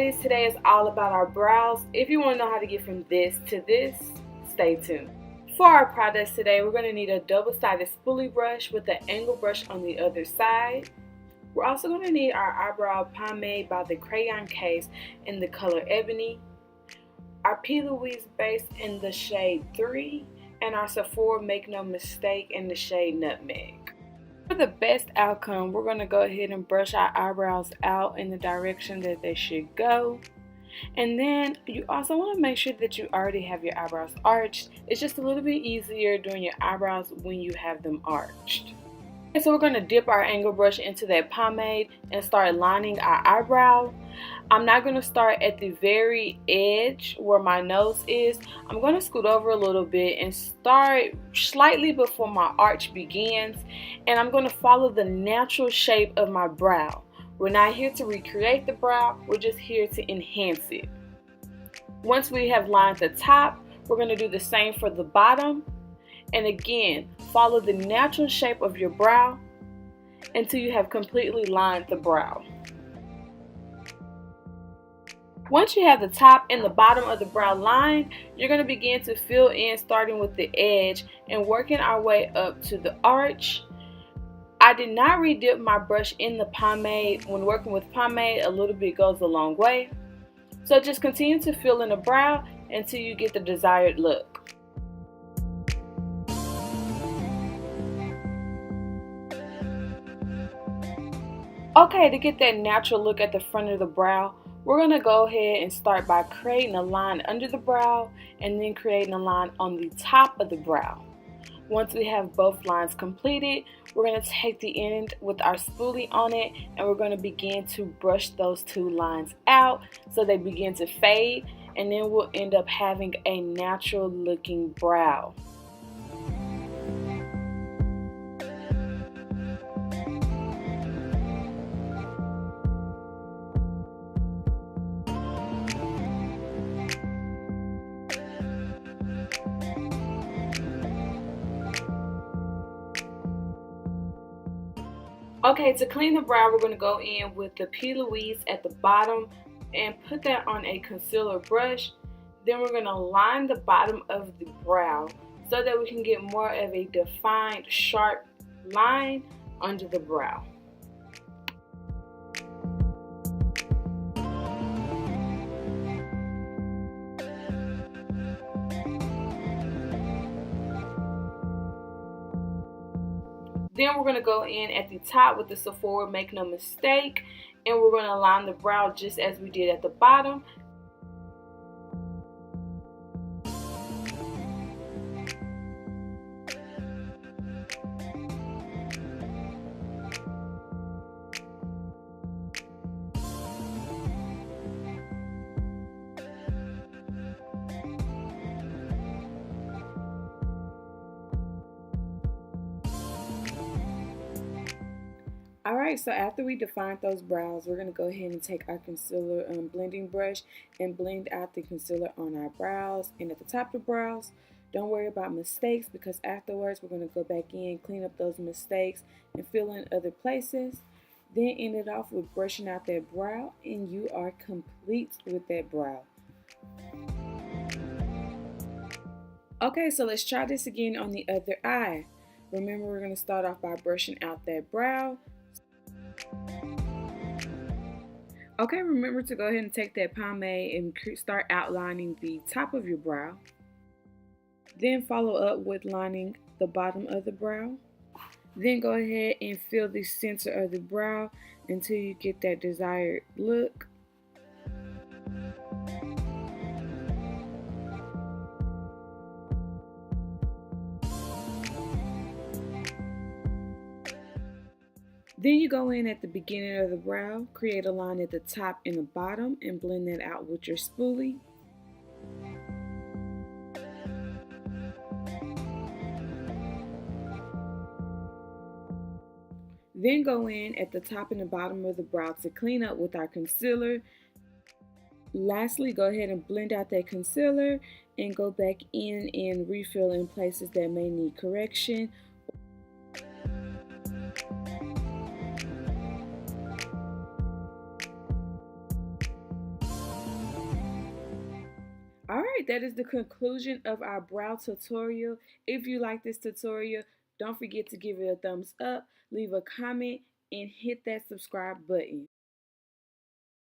ladies, today is all about our brows. If you want to know how to get from this to this, stay tuned. For our products today, we're going to need a double-sided spoolie brush with an angle brush on the other side. We're also going to need our eyebrow pomade by the Crayon case in the color Ebony, our P. Louise base in the shade 3, and our Sephora Make No Mistake in the shade Nutmeg. For the best outcome, we're going to go ahead and brush our eyebrows out in the direction that they should go. And then you also want to make sure that you already have your eyebrows arched. It's just a little bit easier doing your eyebrows when you have them arched. Okay, so we're going to dip our angle brush into that pomade and start lining our eyebrow. I'm not going to start at the very edge where my nose is. I'm going to scoot over a little bit and start slightly before my arch begins. And I'm going to follow the natural shape of my brow. We're not here to recreate the brow, we're just here to enhance it. Once we have lined the top, we're going to do the same for the bottom. And again, follow the natural shape of your brow until you have completely lined the brow. Once you have the top and the bottom of the brow lined, you're going to begin to fill in starting with the edge and working our way up to the arch. I did not re-dip my brush in the pomade. When working with pomade, a little bit goes a long way. So just continue to fill in the brow until you get the desired look. Okay, to get that natural look at the front of the brow, we're going to go ahead and start by creating a line under the brow and then creating a line on the top of the brow. Once we have both lines completed, we're going to take the end with our spoolie on it and we're going to begin to brush those two lines out so they begin to fade, and then we'll end up having a natural looking brow. Okay, to clean the brow, we're going to go in with the P. Louise at the bottom and put that on a concealer brush. Then we're going to line the bottom of the brow so that we can get more of a defined, sharp line under the brow. Then we're going to go in at the top with the Sephora Make No Mistake, and we're going to line the brow just as we did at the bottom. Alright, so after we defined those brows, we're going to go ahead and take our concealer blending brush and blend out the concealer on our brows and at the top of the brows. Don't worry about mistakes because afterwards we're going to go back in, clean up those mistakes, and fill in other places. Then end it off with brushing out that brow, and you are complete with that brow. Okay, so let's try this again on the other eye. Remember, we're going to start off by brushing out that brow. Okay, remember to go ahead and take that pomade and start outlining the top of your brow. Then follow up with lining the bottom of the brow. Then go ahead and fill the center of the brow until you get that desired look. Then you go in at the beginning of the brow, create a line at the top and the bottom, and blend that out with your spoolie. Then go in at the top and the bottom of the brow to clean up with our concealer. Lastly, go ahead and blend out that concealer and go back in and refill in places that may need correction. Alright, that is the conclusion of our brow tutorial. If you like this tutorial, don't forget to give it a thumbs up, leave a comment, and hit that subscribe button.